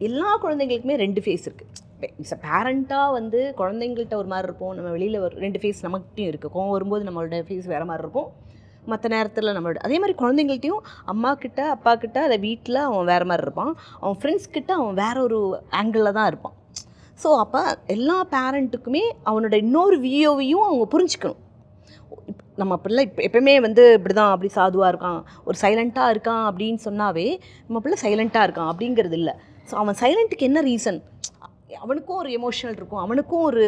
எல்லா குழந்தைங்களுக்குமே 2 ஃபேஸ் இருக்குது. இட்ஸ் பேரண்ட்டாக வந்து குழந்தைங்கள்ட்ட ஒரு மாதிரி இருப்போம், நம்ம வெளியில் ஒரு 2 ஃபேஸ் நமக்கிட்டையும் இருக்குது. கோவம் வரும்போது நம்மளோட ஃபேஸ் வேறு மாதிரி இருக்கும், மற்ற நேரத்தில் நம்மளோட அதே மாதிரி குழந்தைங்கள்ட்டையும் அம்மா கிட்ட அப்பா கிட்ட அதை வீட்டில் அவன் வேறு மாதிரி இருப்பான், அவன் ஃப்ரெண்ட்ஸ் கிட்ட அவன் வேற ஒரு ஆங்கிளில் தான் இருப்பான். ஸோ அப்போ எல்லா பேரண்ட்டுக்குமே அவனோட இன்னொரு வியோவையும் அவங்க புரிஞ்சுக்கணும். நம்ம பிள்ளை எப்பவுமே வந்து இப்படி தான், அப்படி சாதுவாக இருக்கான், ஒரு சைலண்ட்டாக இருக்கான் அப்படின்னு சொன்னாவே நம்ம பிள்ளை சைலண்ட்டாக இருக்கான் அப்படிங்கிறது இல்லை. ஸோ அவன் சைலண்ட்டுக்கு என்ன ரீசன், அவனுக்கும் ஒரு எமோஷனல் இருக்கும், அவனுக்கும் ஒரு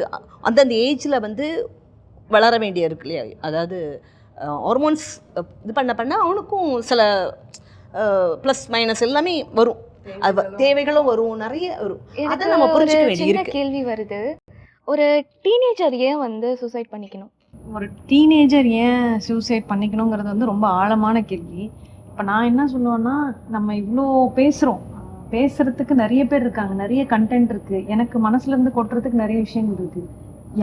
அந்தந்த ஏஜில் வந்து வளர வேண்டிய இருக்கு இல்லையா, அதாவது ஹார்மோன்ஸ் இது பண்ண அவனுக்கும் சில ப்ளஸ் மைனஸ் எல்லாமே வரும், தேவைகளும் வரும், நிறைய வரும். அதை நம்ம புரிஞ்சுக்க வேண்டியிருக்கு. கேள்வி வருது, ஒரு டீனேஜர் ஏன் வந்து சூசைட் பண்ணிக்கணும்? ஒரு டீனேஜர் ஏன் சூசைட் பண்ணிக்கணுங்கிறது வந்து ரொம்ப ஆழமான கேள்வி. இப்போ நான் என்ன சொல்லுவேன்னா, நம்ம இவ்வளோ பேசுறதுக்கு நிறைய பேர் இருக்காங்க, நிறைய கண்டென்ட் இருக்கு, எனக்கு மனசுல இருந்து கொட்டுறதுக்கு நிறைய விஷயங்கள் இருக்கு,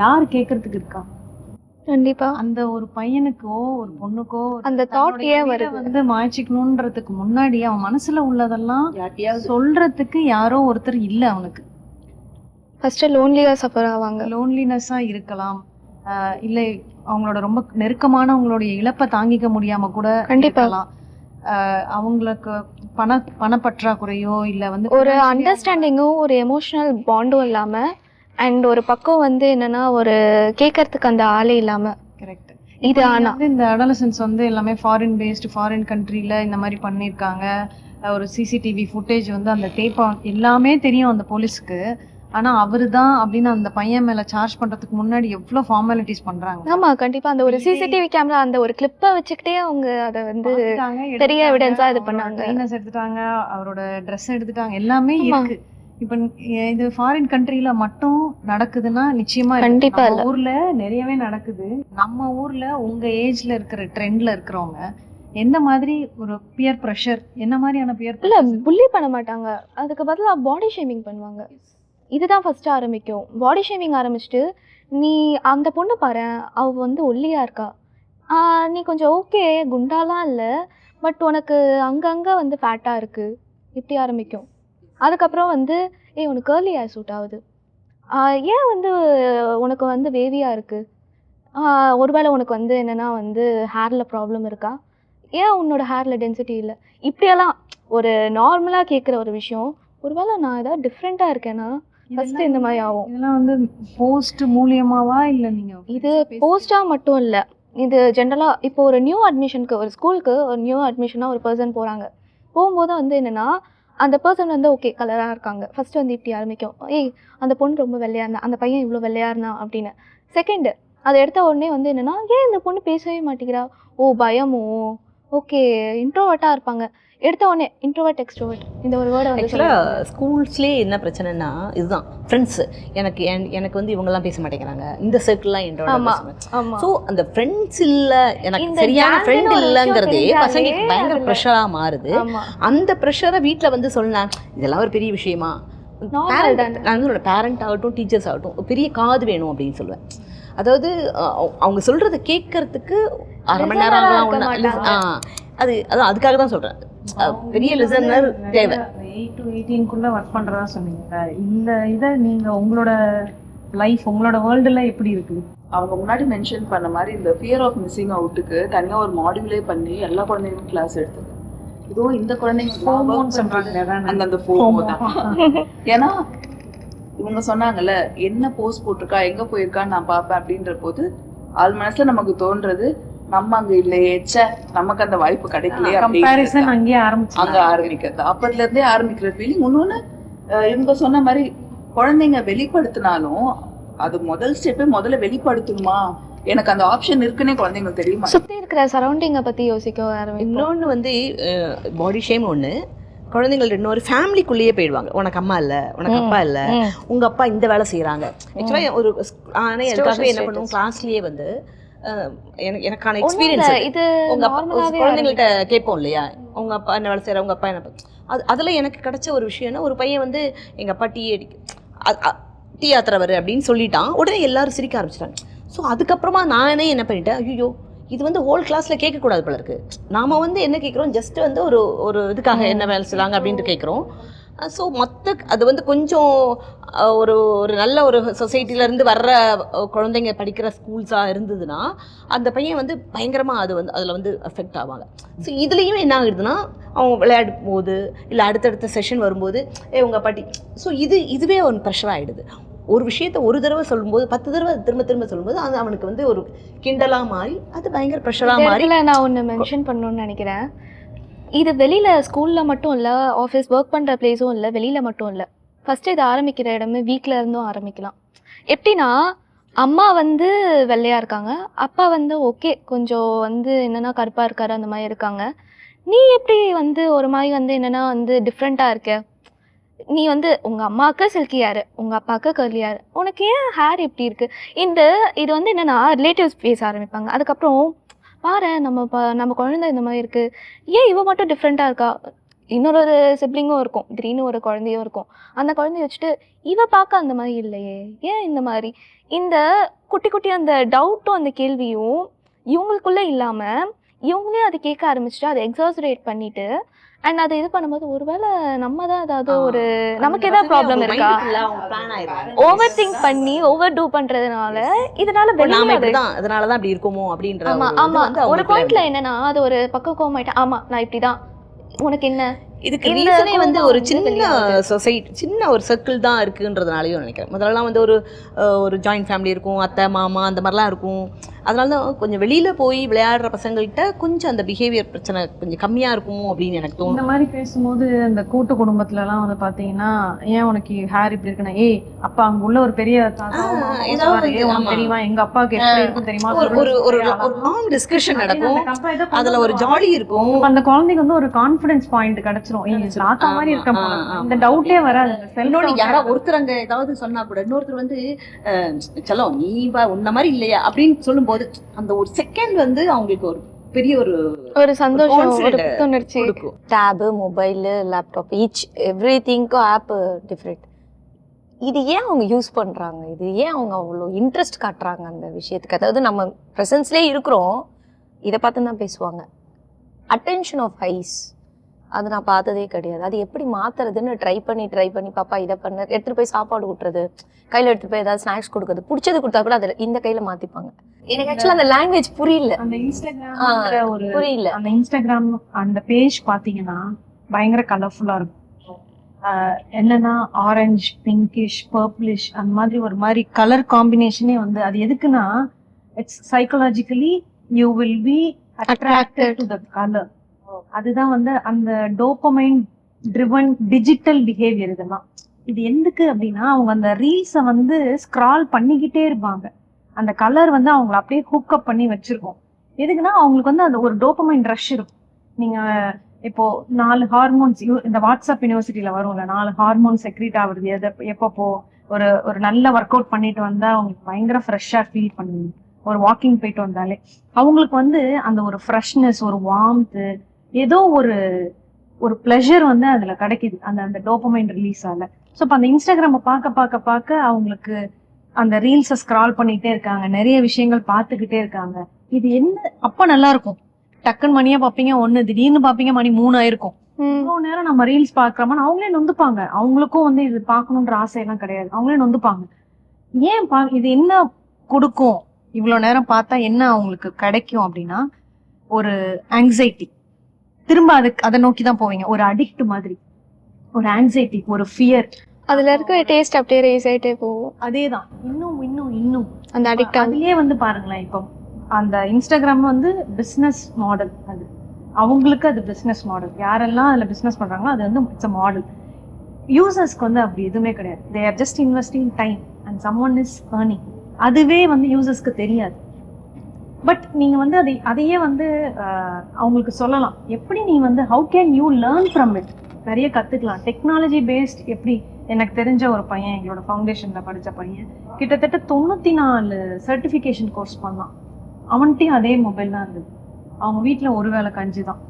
யார் கேட்கறதுக்கு இருக்கா? கண்டிப்பா அந்த ஒரு பையனுக்கோ ஒரு பொண்ணுக்கோ அந்த தாட் ஏன் வருது வந்து மாய்ச்சிக்கணுன்றதுக்கு முன்னாடி அவன் மனசுல உள்ளதெல்லாம் சொல்றதுக்கு யாரோ ஒருத்தர் இல்லை. அவனுக்கு ஃபர்ஸ்ட் லோன்லியா சஃபர் ஆவாங்க, லோன்லினஸா இருக்கலாம், இல்லை அவங்களோட ரொம்ப நெருக்கமானவங்களுடைய இழப்பை தாங்கிக்க முடியாம கூட கண்டிப்பா அவங்களுக்கு பணப்பற்றாக்குறையோ இல்லை வந்து ஒரு அண்டர்ஸ்டாண்டிங்கும் ஒரு எமோஷனல் பாண்டும் இல்லாம, அண்ட் ஒரு பக்கம் வந்து என்னன்னா ஒரு கேட்கறதுக்கு அந்த ஆளே இல்லாம. கரெக்ட். இது ஆனா இந்த அடாலசன்ஸ் வந்து எல்லாமே ஃபாரின் பேஸ்டு, ஃபாரின் கண்ட்ரில இந்த மாதிரி பண்ணியிருக்காங்க. ஒரு சிசிடிவி ஃபுட்டேஜ் வந்து அந்த டேப்பா எல்லாமே தெரியும் அந்த போலீஸ்க்கு. ஆனா அவரு தான் அப்படின்னு அந்த பையன் மேல சார்ஜ் பண்றதுக்கு முன்னாடி எவ்வளவு ஃபார்மாலிட்டிஸ் பண்றாங்க. ஆமா கண்டிப்பா அந்த ஒரு சிசிடிவி கேமரா அந்த ஒரு கிளிப்பை வச்சுக்கிட்டே அவங்க அதை வந்து பெரிய எவிடன்ஸா இது பண்ணாங்க. ட்ரெயினர்ஸ் எடுத்துட்டாங்க, அவரோட ட்ரெஸ் எடுத்துட்டாங்க, எல்லாமே இருக்கு. இப்ப இது ஃபாரின் கண்ட்ரில மட்டும் நடக்குதுன்னா நிச்சயமா கண்டிப்பா ஊர்ல நிறையவே நடக்குது. நம்ம ஊர்ல உங்க ஏஜ்ல இருக்கிற ட்ரெண்ட்ல இருக்கிறவங்க எந்த மாதிரி ஒரு பியர் ப்ரெஷர், என்ன மாதிரியான பியர் இல்ல புல்லி பண்ண மாட்டாங்க, அதுக்கு பதிலா பாடி ஷேமிங் பண்ணுவாங்க. இதுதான் ஃபர்ஸ்ட் ஆரம்பிக்கும். பாடி ஷேமிங் ஆரம்பிச்சுட்டு, நீ அந்த பொண்ணு பாரு அவ வந்து ஒல்லியா இருக்கா, நீ கொஞ்சம் ஓகே குண்டாலாம் இல்லை பட் உனக்கு அங்கங்கே வந்து ஃபேட்டாக இருக்குது, இப்படி ஆரம்பிக்கும். அதுக்கப்புறம் வந்து உனக்கு கேர்லி ஹேர் சூட் ஆகுது, ஏன் வந்து உனக்கு வந்து வேவியாக இருக்குது, ஒருவேளை உனக்கு வந்து என்னென்னா வந்து ஹேரில் ப்ராப்ளம் இருக்கா, ஏன் உன்னோட ஹேரில் டென்சிட்டி இல்லை, இப்படியெல்லாம் ஒரு நார்மலாக கேட்குற ஒரு விஷயம். ஒருவேளை நான் ஏதாவது டிஃப்ரெண்ட்டாக இருக்கேன்னா ஃபர்ஸ்ட் இந்த மாதிரி ஆகும். இதெல்லாம் வந்து போஸ்ட் மூலியமாவா இல்லை நீங்கள் இது போஸ்ட்டாக மட்டும் இல்லை, இது ஜென்ரலாக இப்போ ஒரு நியூ அட்மிஷனுக்கு ஒரு ஸ்கூலுக்கு ஒரு நியூ அட்மிஷனாக ஒரு பர்சன் போகிறாங்க, போகும்போது வந்து என்னென்னா அந்த பர்சன் வந்து ஓகே கலராக இருக்காங்க, ஃபர்ஸ்ட் வந்து இப்படி ஆரம்பிக்கும், அந்த பொண்ணு ரொம்ப வெள்ளையாக இருந்தா, அந்த பையன் இவ்வளோ வெள்ளையாக இருந்தான் அப்படின்னு. செகண்டு அதை எடுத்த உடனே வந்து என்னென்னா இந்த பொண்ணு பேசவே மாட்டேங்கிறா, பயமோ, ஓகே இன்ட்ரோவர்ட்டாக இருப்பாங்க, எடுத்த உடனே இன்ட்ரோவர்ட் எக்ஸ்ட்ரோவர்ட் இந்த ஒரு வேர்டை வந்து. ஆக்சுவலாக ஸ்கூல்ஸ்லேயே என்ன பிரச்சனைனா இதுதான், ஃப்ரெண்ட்ஸு எனக்கு வந்து இவங்கெல்லாம் பேச மாட்டேங்கிறாங்க, இந்த சர்க்கிள்லாம் என்னோட. ஸோ அந்த ஃப்ரெண்ட்ஸ் இல்லை, எனக்கு சரியான ஃப்ரெண்ட் இல்லைங்கிறதே பசங்களுக்கு பயங்கர ப்ரெஷராக மாறுது. அந்த ப்ரெஷரை வீட்டில் வந்து சொன்னேன், இதெல்லாம் ஒரு பெரிய விஷயமா, நான் வந்து பேரண்ட் ஆகட்டும் டீச்சர்ஸ் ஆகட்டும் பெரிய காது வேணும் அப்படின்னு சொல்லுவேன். அதாவது அவங்க சொல்கிறத கேட்கறதுக்கு அரை மணி நேரம் ஆகலாம், அதான் அதுக்காக தான் சொல்கிறேன், பெரிய லிசனர் தேவை. 8 to 18 ஒர்க் பண்றதா சொன்னீங்க, இந்த இதை நீங்க உங்களோட லைஃப் உங்களோட வேர்ல்டுல எப்படி இருக்குது? அவங்க முன்னாடி மென்ஷன் பண்ண மாதிரி இந்த ஃபியர் ஆஃப் மிஸ்ஸிங் அவுட்டுக்கு தனியா ஒரு மாடியூலே பண்ணி எல்லா குழந்தைங்களும் கிளாஸ் எடுத்தது. இதுவும் இந்த குழந்தைங்க சொல்றாங்க அந்த ஃபோமோ தான். ஏன்னா இவங்க சொன்னாங்கல்ல, என்ன போஸ்ட் போட்டிருக்கா எங்க போயிருக்கான்னு நான் பார்ப்பேன் அப்படின்ற போது ஆள் மனசுல நமக்கு தோன்றது, நம்ம அங்க இல்லையே, நமக்கு அந்த வாய்ப்பு கிடைக்கலையே, அங்க ஆரம்பிக்கிறது, அப்பத்துல இருந்தே ஆரம்பிக்கிற ஃபீலிங். இன்னொன்னு இவங்க சொன்ன மாதிரி குழந்தைங்க வெளிப்படுத்தினாலும் அது முதல் ஸ்டெப்பே முதல்ல வெளிப்படுத்தணுமா, எனக்கு அந்த ஆப்ஷன் இருக்குன்னே குழந்தைங்களுக்கு தெரியுமா, சுத்தி இருக்கிற சரௌண்டிங்கை பத்தி யோசிக்க ஆரம்பிக்கும். இன்னொன்று வந்து பாடி ஷேம் ஒன்று, குழந்தைங்கள் இன்னொரு ஃபேமிலிக்குள்ளேயே போயிடுவாங்க, உனக்கு அம்மா இல்லை உனக்கு அப்பா இல்லை, உங்கள் அப்பா இந்த வேலை செய்கிறாங்க. ஆக்சுவலாக ஒரு ஆனால் எதுக்காகவே என்ன பண்ணுவோம், கிளாஸ்லேயே வந்து எனக்கான எக்ஸ்பீரியன்ஸ் இது குழந்தைங்கள்ட்ட கேட்போம் இல்லையா, உங்கள் அப்பா என்ன வேலை செய்கிற, உங்கள் அப்பா என்ன, அதில் எனக்கு கிடைச்ச ஒரு விஷயம்னா, ஒரு பையன் வந்து எங்கள் அப்பா டீ ஆத்துறவர் அப்படின்னு சொல்லிட்டான், உடனே எல்லாரும் சிரிக்க ஆரம்பிச்சிட்டாங்க. ஸோ அதுக்கப்புறமா நானே என்ன பண்ணிட்டேன், ஐயோ இது வந்து ஹோல் கிளாஸில் கேட்கக்கூடாது போல இருக்குது, நாம் வந்து என்ன கேட்குறோம், ஜஸ்ட் வந்து ஒரு இதுக்காக என்ன வேலை செய்யலாங்க அப்படின்ட்டு கேட்குறோம். ஸோ அது வந்து கொஞ்சம் ஒரு ஒரு நல்ல ஒரு சொசைட்டிலேருந்து வர்ற குழந்தைங்க படிக்கிற ஸ்கூல்ஸாக இருந்ததுன்னா அந்த பையன் வந்து பயங்கரமாக அதில் வந்து அஃபெக்ட் ஆவாங்க. ஸோ இதுலேயும் என்ன ஆகுதுன்னா அவங்க விளையாடும் போது இல்லை அடுத்தடுத்த செஷன் வரும்போது உங்கள் பாட்டி, ஸோ இதுவே ஒரு ப்ரெஷர் ஆகிடுது. ஒரு விஷயத்த ஒரு தடவை சொல்லும்போது 10 தடவை திரும்ப திரும்ப சொல்லும்போது அது அவனுக்கு வந்து ஒரு கிண்டலாக மாறி அது பயங்கர ப்ரெஷராக மாறி. நான் ஒன்று மென்ஷன் பண்ணணும்னு நினைக்கிறேன். இது வெளியில் ஸ்கூலில் மட்டும் இல்லை, ஆஃபீஸ் ஒர்க் பண்ணுற பிளேஸும் இல்லை, வெளியில் மட்டும் இல்லை. ஃபஸ்ட்டு இது ஆரம்பிக்கிற இடமே வீட்டில் இருந்தும் ஆரம்பிக்கலாம். எப்படின்னா அம்மா வந்து வெள்ளையாக இருக்காங்க, அப்பா வந்து ஓகே கொஞ்சம் வந்து என்னென்னா கருப்பாக இருக்காரு அந்த மாதிரி இருக்காங்க. நீ எப்படி வந்து ஒரு மாதிரி வந்து என்னென்னா வந்து டிஃப்ரெண்ட்டாக இருக்க, நீ வந்து உங்கள் அம்மாவுக்கு சில்கி ஹேர், உங்கள் அப்பாவுக்கு கர்லி ஹேர், உனக்கு ஏன் ஹேர் எப்படி இருக்குது, இது வந்து என்னென்னா ரிலேட்டிவ்ஸ் பேச ஆரம்பிப்பாங்க. அதுக்கப்புறம் பாரு நம்ம குழந்தை இந்த மாதிரி இருக்குது, ஏன் இவ மட்டும் டிஃப்ரெண்ட்டாக இருக்கா. இன்னொரு சிப்ளிங்கும் இருக்கும், திடீர்னு ஒரு குழந்தையும் இருக்கும். அந்த குழந்தைய வச்சுட்டு இவ பார்க்க அந்த மாதிரி இல்லையே, ஏன் இந்த மாதிரி, இந்த குட்டி குட்டி அந்த டவுட்டும் அந்த கேள்வியும் இவங்களுக்குள்ளே இல்லாமல் இவங்களே அதை கேட்க ஆரம்பிச்சுட்டு அதை எக்ஸாசரேட் பண்ணிட்டு அண்ட் அதை இது பண்ணும்போது ஒருவேளை நம்ம தான் ஏதாவது ஒரு நமக்கு ஏதாவது ப்ராப்ளம் இருக்கா, ஓவர் திங்க் பண்ணி ஓவர் டூ பண்றதுனால இதனால அதனால தான் அப்படி இருக்குமோ அப்படின்ற. ஆமா ஆமா, ஒரு பாயிண்ட்ல என்னன்னா அது ஒரு பக்கம் கோமாயிட்டேன். ஆமா நான் இப்படிதான், உனக்கு என்ன, இதுக்கு ரீசனே வந்து ஒரு சின்ன சொசைட்டி, சின்ன ஒரு சர்க்கிள் தான் இருக்குன்றதுனாலையும் நினைக்கிறேன். முதல்லலாம் வந்து ஒரு ஜாயிண்ட் ஃபேமிலி இருக்கும், அத்தை மாமா அந்த மாதிரிலாம் இருக்கும். அதனால தான் கொஞ்சம் வெளியில் போய் விளையாடுற பசங்கள்கிட்ட கொஞ்சம் அந்த பிஹேவியர் பிரச்சனை கொஞ்சம் கம்மியாக இருக்கும் அப்படின்னு எனக்கு தோணும். இந்த மாதிரி பேசும்போது இந்த கூட்டு குடும்பத்துலலாம் வந்து பார்த்தீங்கன்னா ஏன் உனக்கு ஹேர் இப்படி இருக்குன்னா, அப்பா அங்கே உள்ள ஒரு பெரிய தெரியுமா எங்க அப்பாவுக்கு எப்படி இருக்கும் தெரியுமா, ஒரு லாங் டிஸ்கஷன் நடக்கும், அதில் ஒரு ஜாலி இருக்கும். அந்த குழந்தைக்கு வந்து ஒரு கான்ஃபிடன்ஸ் பாயிண்ட் கிடைச்சிரும், தாத்தா மாதிரி இருக்க இந்த டவுட்டே வராது. இன்னொன்று யாராவது ஒருத்தர் அங்கே ஏதாவது சொன்னா கூட இன்னொருத்தர் வந்து சலோ நீ உன்ன மாதிரி இல்லையா அப்படின்னு சொல்லும் போது அந்த ஒரு செகண்ட் வந்து அவங்களுக்கு ஒரு பெரிய ஒரு சந்தோஷம், ஒரு புத்துணர்ச்சி இருக்கும். டேபு, மொபைல், லேப்டாப், எவ்ரிதிங்க்கும் ஆப் டிஃப்ரெண்ட். இது ஏன் அவங்க யூஸ் பண்றாங்க, இது ஏன் அவங்க அவ்வளோ இன்ட்ரெஸ்ட் காட்டுறாங்க அந்த விஷயத்துக்கு? அதாவது நம்ம ப்ரெசன்ஸ்லேயே இருக்கிறோம், இதை பார்த்து தான் பேசுவாங்க. அட்டென்ஷன் ஆஃப் ஐஸ் அது நான் பார்த்ததே கிடையாது. அது எப்படி மாத்துறதுன்னு ட்ரை பண்ணி பாப்பா இதை பண்ண எடுத்துகிட்டு போய் சாப்பாடு ஊட்டுறது, கையில் எடுத்துகிட்டு போய் ஏதாவது ஸ்நாக்ஸ் கொடுக்குறது, பிடிச்சது கொடுத்தா கூட அதில் இந்த கையில் மாற்றிப்பாங்க. எனக்கு ஆக்சுவலாக அந்த லாங்குவேஜ் புரியல, அந்த இன்ஸ்டாகிராம் புரியல. அந்த இன்ஸ்டாகிராம் அந்த பேஜ் பார்த்தீங்கன்னா பயங்கர கலர்ஃபுல்லாக இருக்கும். என்னன்னா ஆரஞ்சு, பிங்கிஷ், பர்பிளிஷ் அந்த மாதிரி ஒரு மாதிரி கலர் காம்பினேஷனே வந்து அது எதுக்குன்னா it's psychologically you will be attracted to the colour. அதுதான் வந்து அந்த டோபமைன் ட்ரிவன் டிஜிட்டல் பிஹேவியர். இதெல்லாம் இது எதுக்கு அப்படின்னா அவங்க அந்த ரீல்ஸை வந்து ஸ்க்ரால் பண்ணிக்கிட்டே இருப்பாங்க, அந்த கலர் வந்து அவங்களை அப்படியே ஹூக்கப் பண்ணி வச்சிருக்கோம். எதுக்குன்னா அவங்களுக்கு வந்து அந்த ஒரு டோபமைன் ரஷ் இருக்கும். நீங்க இப்போ 4 ஹார்மோன்ஸ் இந்த வாட்ஸ்அப் யூனிவர்சிட்டியில வரும்ல, 4 ஹார்மோன் செக்ரீட் ஆகுறது எப்பப்போ ஒரு நல்ல ஒர்க் அவுட் பண்ணிட்டு வந்தா அவங்களுக்கு பயங்கர ஃப்ரெஷ்ஷா ஃபீல் பண்ணுவீங்க. ஒரு வாக்கிங் போயிட்டு வந்தாலே அவங்களுக்கு வந்து அந்த ஒரு ஃப்ரெஷ்னஸ், ஒரு வார்ம்த், ஏதோ ஒரு பிளஷர் வந்து அதுல கிடைக்குது அந்த டோபமைன் ரிலீஸ் ஆல. ஸோ இப்போ அந்த இன்ஸ்டாகிராமை பார்க்க அவங்களுக்கு அந்த ரீல்ஸை ஸ்க்ரால் பண்ணிட்டே இருக்காங்க, நிறைய விஷயங்கள் பார்த்துக்கிட்டே இருக்காங்க. இது என்ன அப்ப நல்லா இருக்கும், டக்குன்னு மணியா பார்ப்பீங்க 1, திடீர்னு பார்ப்பீங்க மணி 3 ஆயிருக்கும். இவ்வளவு நேரம் நம்ம ரீல்ஸ் பாக்குறோமா, அவங்களே நொந்துப்பாங்க. அவங்களுக்கும் வந்து இது பார்க்கணுன்ற ஆசையெல்லாம் கிடையாது, அவங்களே நொந்துப்பாங்க. ஏன் இது என்ன கொடுக்கும், இவ்வளவு நேரம் பார்த்தா என்ன அவங்களுக்கு கிடைக்கும் அப்படின்னா ஒரு ஆங்ஸைட்டி, திரும்ப அதை நோக்கி தான் போவீங்க. ஒரு அடிக்ட் மாதிரி, ஒரு ஆங்ஸைட்டி, ஒரு ஃபியர், அதுல இருக்க டேஸ்ட் அப்படியே ரைஸ் ஆயிட்டே போகும். அதேதான் இன்னும் அந்த அடிக்ட் அதுலயே வந்து பாருங்களேன். இப்போ அந்த இன்ஸ்டாகிராம் வந்து பிசினஸ் மாடல், அது அவங்களுக்கு அது பிசினஸ் மாடல். யாரெல்லாம் அதுல பிசினஸ் பண்றாங்களோ அது வந்து இட்ஸ் அ மாடல். யூசர்ஸ்க்கு வந்து அப்படி எதுவுமே கிடையாது. They are just investing time and someone is earning. அதுவே வந்து யூசர்ஸ்க்கு தெரியாது. பட் நீங்க வந்து அதையே வந்து அவங்களுக்கு சொல்லலாம், எப்படி நீ வந்து how can you learn from it, நிறைய கத்துக்கலாம். டெக்னாலஜி பேஸ்ட் எப்படி, எனக்கு தெரிஞ்ச ஒரு பையன், எங்களோட ஃபவுண்டேஷன்ல படிச்ச பையன் கிட்டத்தட்ட 94 சர்டிஃபிகேஷன் கோர்ஸ் பண்ணான். அவன்கிட்டயும் அதே மொபைல் தான் இருந்தது. அவங்க வீட்டுல ஒருவேளை கஞ்சி தான்.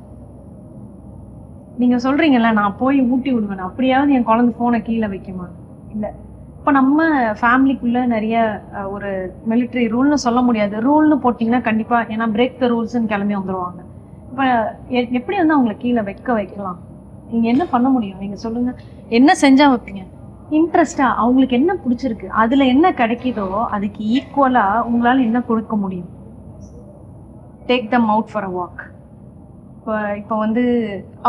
நீங்க சொல்றீங்கல்ல நான் போய் ஊட்டி விடுவேன், அப்படியாவது என் குழந்தை போனை கீழே வைக்குமா? இல்ல. இப்போ நம்ம ஃபேமிலிக்குள்ள நிறைய ஒரு மிலிட்ரி ரூல்னு சொல்ல முடியாது, ரூல்னு போட்டிங்கன்னா கண்டிப்பா, ஏன்னா பிரேக் த ரூல்ஸ்ன்னு கிளம்பி வந்துருவாங்க. இப்போ எப்படி வந்து அவங்களை கீழே வைக்கலாம்? நீங்க என்ன பண்ண முடியும்? நீங்க சொல்லுங்க, என்ன செஞ்சா வைப்பீங்க? இன்ட்ரெஸ்டா அவங்களுக்கு என்ன பிடிச்சிருக்கு, அதுல என்ன கிடைக்குதோ அதுக்கு ஈக்குவலா உங்களால என்ன கொடுக்க முடியும்? Take them out for a walk. இப்போ வந்து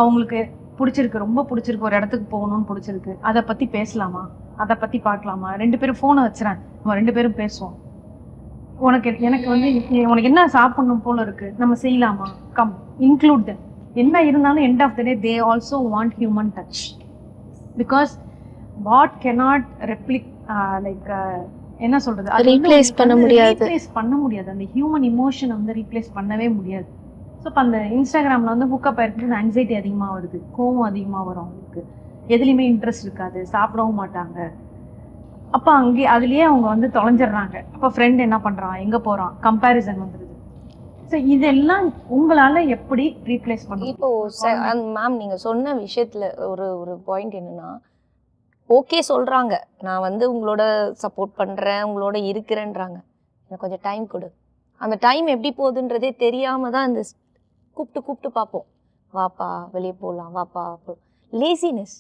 அவங்களுக்கு பிடிச்சிருக்கு, ரொம்ப பிடிச்சிருக்கு, ஒரு இடத்துக்கு போகணும்னு பிடிச்சிருக்கு, அதை பத்தி பேசலாமா, அதை பத்தி பார்க்கலாமா? 2 பேரும் ஃபோனை வச்சுறேன், நம்ம 2 பேரும் பேசுவோம். எனக்கு வந்து உனக்கு என்ன சாப்பிடணும் போல இருக்கு, நம்ம செய்யலாமா? Come, include them. என்ன இருந்தாலும் end of the day they also want human touch. Because what cannot replicate like என்ன சொல்றது, Replace பண்ண முடியாது. ரீப்ளேஸ் பண்ண முடியாது. அந்த ஹியூமன் இமோஷனை வந்து ரீப்ளேஸ் பண்ணவே முடியாது. ஸோ இப்போ அந்த இன்ஸ்டாகிராமில் வந்து ஹுக்கப் ஆகிருக்கு, ஆங்ஸைட்டி அதிகமாக வருது, கோவம் அதிகமாக வரும் அவங்களுக்கு, எதுலேயுமே இன்ட்ரெஸ்ட் இருக்காது, சாப்பிடவும் மாட்டாங்க. அப்போ அங்கே அதுலேயே அவங்க வந்து தொலைஞ்சிடுறாங்க. அப்போ ஃப்ரெண்ட் என்ன பண்ணுறான், எங்கே போகிறான், கம்பேரிசன் வந்துடுது. ஸோ இதெல்லாம் உங்களால் எப்படி ரீப்ளேஸ் பண்ண? இப்போ மேம் நீங்க சொன்ன விஷயத்துல ஒரு பாயிண்ட் என்னன்னா, ஓகே சொல்றாங்க, நான் வந்து உங்களோட சப்போர்ட் பண்றேன், உங்களோட இருக்கிறேன்றாங்க, எனக்கு கொஞ்சம் டைம் கொடு. அந்த டைம் எப்படி போகுதுன்றதே தெரியாம தான் இந்த கூப்பிட்டு பார்ப்போம், வாப்பா வெளியே போகலாம், வாப்பா லேசினஸ்.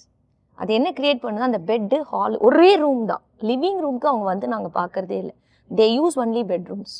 அது என்ன கிரியேட் பண்ணுது, அந்த பெட்டு ஹால் ஒரே ரூம் தான், லிவிங் ரூம்க்கு அவங்க வந்து நாங்கள் பார்க்கறதே இல்லை. They use only bedrooms.